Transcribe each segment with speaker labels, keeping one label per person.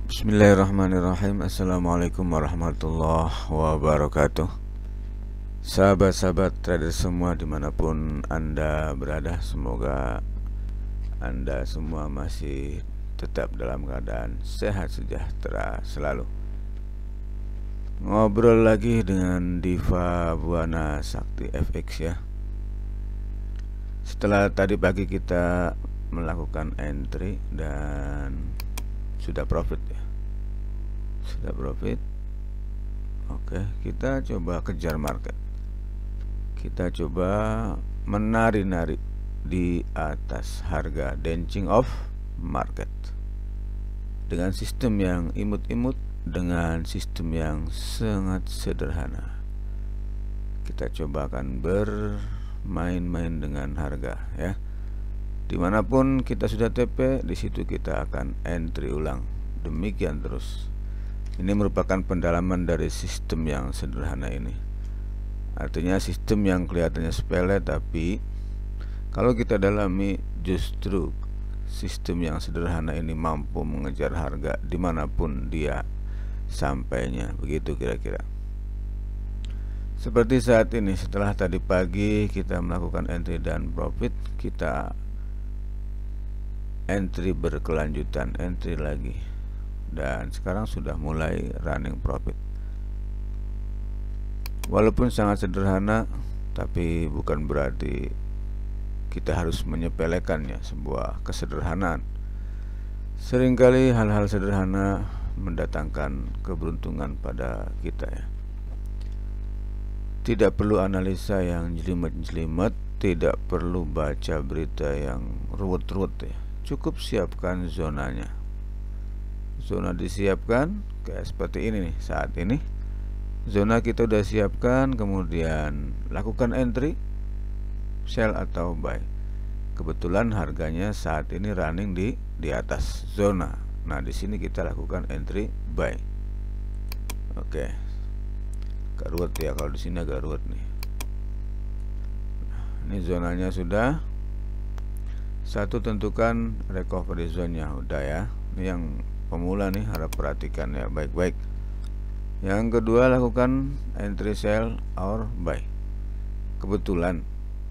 Speaker 1: Bismillahirrahmanirrahim. Assalamualaikum warahmatullahi wabarakatuh. Sahabat-sahabat trader semua dimanapun Anda berada, semoga Anda semua masih tetap dalam keadaan sehat sejahtera selalu. Ngobrol lagi dengan Diva Buana Sakti FX ya. Setelah tadi pagi kita melakukan entry dan sudah profit ya. Sudah profit. Oke, kita coba kejar market. Kita coba menari-nari di atas harga dancing of market dengan sistem yang imut-imut, dengan sistem yang sangat sederhana. Kita coba akan bermain-main dengan harga ya. Dimanapun kita sudah TP, di situ kita akan entry ulang. Demikian terus. Ini merupakan pendalaman dari sistem yang sederhana ini. Artinya sistem yang kelihatannya sepele, tapi kalau kita dalami justru sistem yang sederhana ini mampu mengejar harga dimanapun dia sampainya. Begitu kira-kira. Seperti saat ini, setelah tadi pagi kita melakukan entry dan profit, kita entry berkelanjutan, entry lagi, dan sekarang sudah mulai running profit. Walaupun sangat sederhana, tapi bukan berarti kita harus menyepelekannya, sebuah kesederhanaan. Seringkali hal-hal sederhana mendatangkan keberuntungan pada kita ya. Tidak perlu analisa yang jelimet-jelimet, tidak perlu baca berita yang ruwet-ruwet ya. Cukup siapkan zonanya. Zona disiapkan kayak seperti ini nih. Saat ini zona kita udah siapkan, kemudian lakukan entry, sell atau buy. Kebetulan harganya saat ini running di atas zona. Nah, di sini kita lakukan entry buy. Oke. Agak ruwet ya, kalau di sini agak ruwet nih. Nah, ini zonanya sudah. Satu, tentukan recovery zone-nya udah ya. Ini yang pemula nih, harap perhatikan ya baik-baik. Yang kedua, lakukan entry, sell or buy. Kebetulan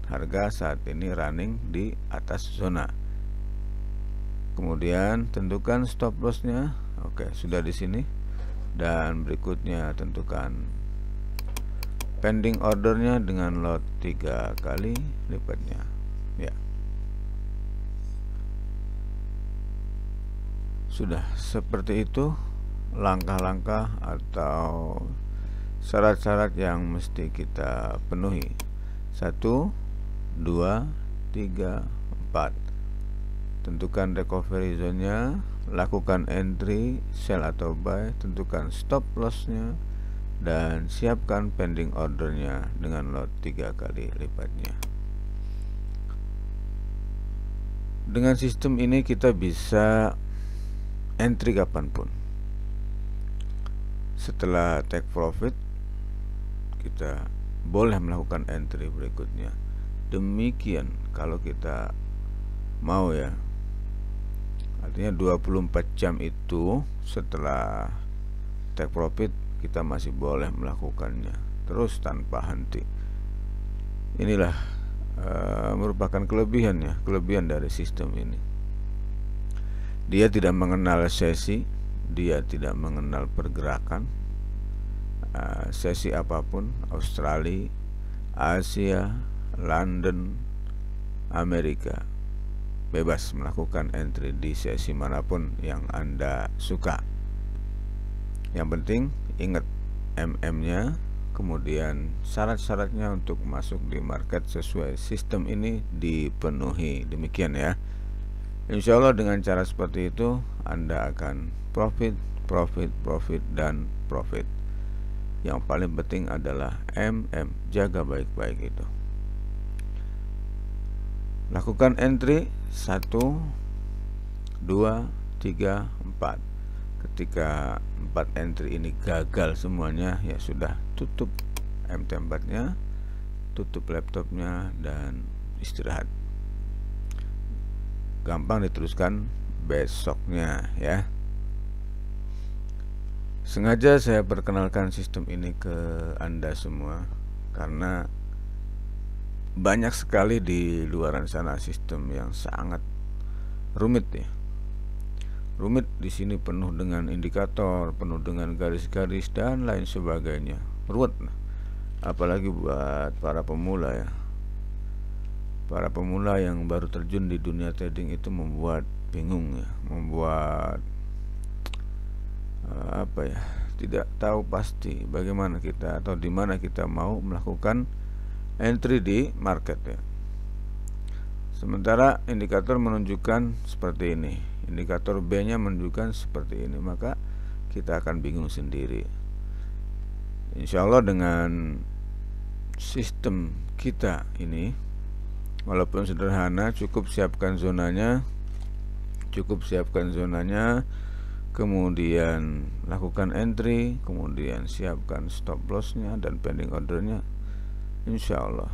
Speaker 1: harga saat ini running di atas zona. Kemudian tentukan stop loss-nya. Oke, sudah di sini. Dan berikutnya tentukan pending ordernya dengan lot 3 kali lipatnya ya. Sudah seperti itu langkah-langkah atau syarat-syarat yang mesti kita penuhi. 1, 2, 3, 4. Tentukan recovery zone-nya, lakukan entry, sell atau buy, tentukan stop loss-nya, dan siapkan pending ordernya dengan lot 3 kali lipatnya. Dengan sistem ini kita bisa entry kapanpun. Setelah take profit, kita boleh melakukan entry berikutnya. Demikian kalau kita mau ya. Artinya 24 jam itu setelah take profit kita masih boleh melakukannya terus tanpa henti. Inilah merupakan kelebihan dari sistem ini. Dia tidak mengenal sesi, dia tidak mengenal pergerakan. Sesi apapun, Australia, Asia, London, Amerika, bebas melakukan entry di sesi manapun yang Anda suka. Yang penting ingat MM-nya, kemudian syarat-syaratnya untuk masuk di market sesuai sistem ini dipenuhi. Demikian ya. Insya Allah dengan cara seperti itu Anda akan profit, dan profit. Yang paling penting adalah MM, jaga baik-baik itu. Lakukan entry 1, 2, 3, 4. Ketika 4 entry ini gagal semuanya, ya sudah, tutup M4-nya, tutup laptopnya, dan istirahat. Gampang diteruskan besoknya ya. Sengaja saya perkenalkan sistem ini ke Anda semua karena banyak sekali di luaran sana sistem yang sangat rumit ya. Rumit di sini penuh dengan indikator, penuh dengan garis-garis dan lain sebagainya. Ruwet. Apalagi buat para pemula ya. Para pemula yang baru terjun di dunia trading itu membuat bingung ya, membuat tidak tahu pasti bagaimana kita atau di mana kita mau melakukan entry di market ya. Sementara indikator menunjukkan seperti ini, indikator B-nya menunjukkan seperti ini, maka kita akan bingung sendiri. Insya Allah dengan sistem kita ini, walaupun sederhana, cukup siapkan zonanya, kemudian lakukan entry, kemudian siapkan stop lossnya dan pending ordernya. Insya Allah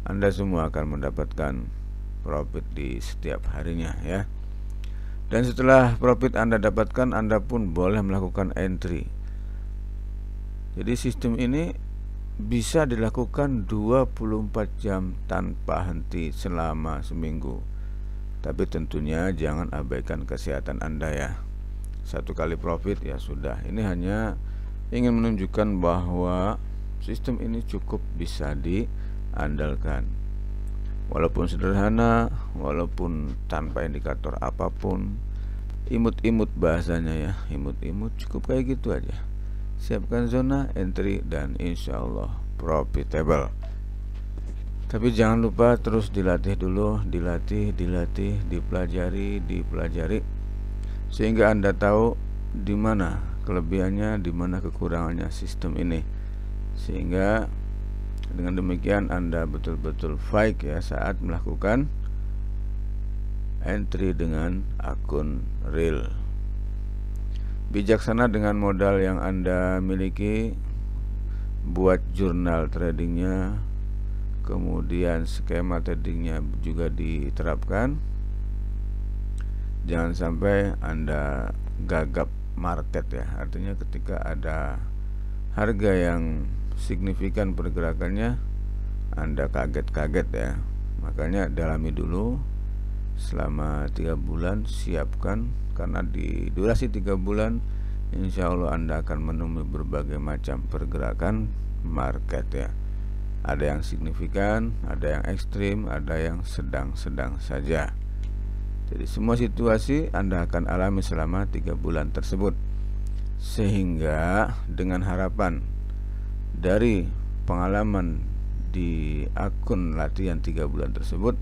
Speaker 1: Anda semua akan mendapatkan profit di setiap harinya ya. Dan setelah profit Anda dapatkan, Anda pun boleh melakukan entry. Jadi sistem ini bisa dilakukan 24 jam tanpa henti selama seminggu. Tapi tentunya jangan abaikan kesehatan Anda ya. Satu kali profit ya sudah. Ini hanya ingin menunjukkan bahwa sistem ini cukup bisa diandalkan. Walaupun sederhana, walaupun tanpa indikator apapun, imut-imut bahasanya ya, imut-imut, cukup kayak gitu aja. Siapkan zona, entry, dan insya Allah profitable. Tapi jangan lupa terus dilatih dulu, dilatih, dipelajari, sehingga Anda tahu di mana kelebihannya, di mana kekurangannya sistem ini. Sehingga dengan demikian Anda betul-betul baik ya saat melakukan entry dengan akun real. Bijaksana dengan modal yang Anda miliki, buat jurnal tradingnya, kemudian skema tradingnya juga diterapkan. Jangan sampai Anda gagap market ya. Artinya ketika ada harga yang signifikan pergerakannya, Anda kaget-kaget ya. Makanya dalami dulu selama 3 bulan, siapkan, karena di durasi 3 bulan insya Allah Anda akan menemui berbagai macam pergerakan market ya. Ada yang signifikan, ada yang ekstrim, ada yang sedang-sedang saja. Jadi semua situasi Anda akan alami selama 3 bulan tersebut. Sehingga dengan harapan dari pengalaman di akun latihan 3 bulan tersebut,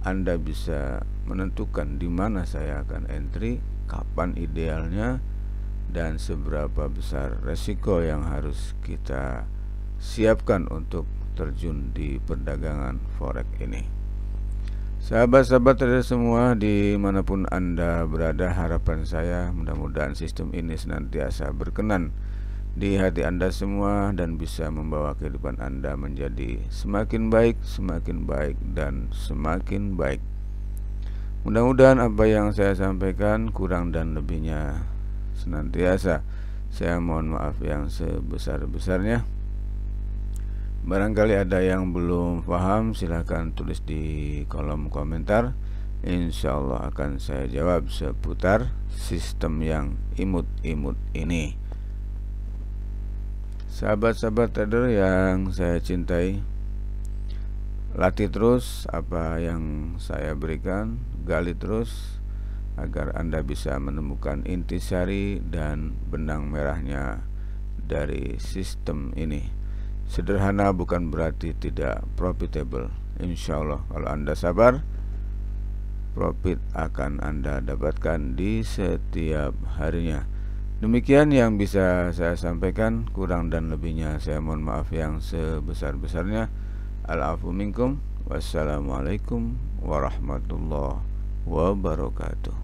Speaker 1: Anda bisa menentukan di mana saya akan entry, kapan idealnya, dan seberapa besar resiko yang harus kita siapkan untuk terjun di perdagangan forex ini. Sahabat-sahabat trader semua dimanapun Anda berada, harapan saya mudah-mudahan sistem ini senantiasa berkenan di hati Anda semua dan bisa membawa kehidupan Anda menjadi semakin baik, dan semakin baik. Mudah-mudahan apa yang saya sampaikan kurang dan lebihnya senantiasa saya mohon maaf yang sebesar-besarnya. Barangkali ada yang belum paham, silahkan tulis di kolom komentar. Insya Allah akan saya jawab seputar sistem yang imut-imut ini. Sahabat-sahabat trader yang saya cintai, latih terus apa yang saya berikan, gali terus agar Anda bisa menemukan intisari dan benang merahnya dari sistem ini. Sederhana bukan berarti tidak profitable. Insya Allah kalau Anda sabar, profit akan Anda dapatkan di setiap harinya. Demikian yang bisa saya sampaikan, kurang dan lebihnya saya mohon maaf yang sebesar-besarnya. Al-afu minkum. Wassalamualaikum warahmatullahi wabarakatuh.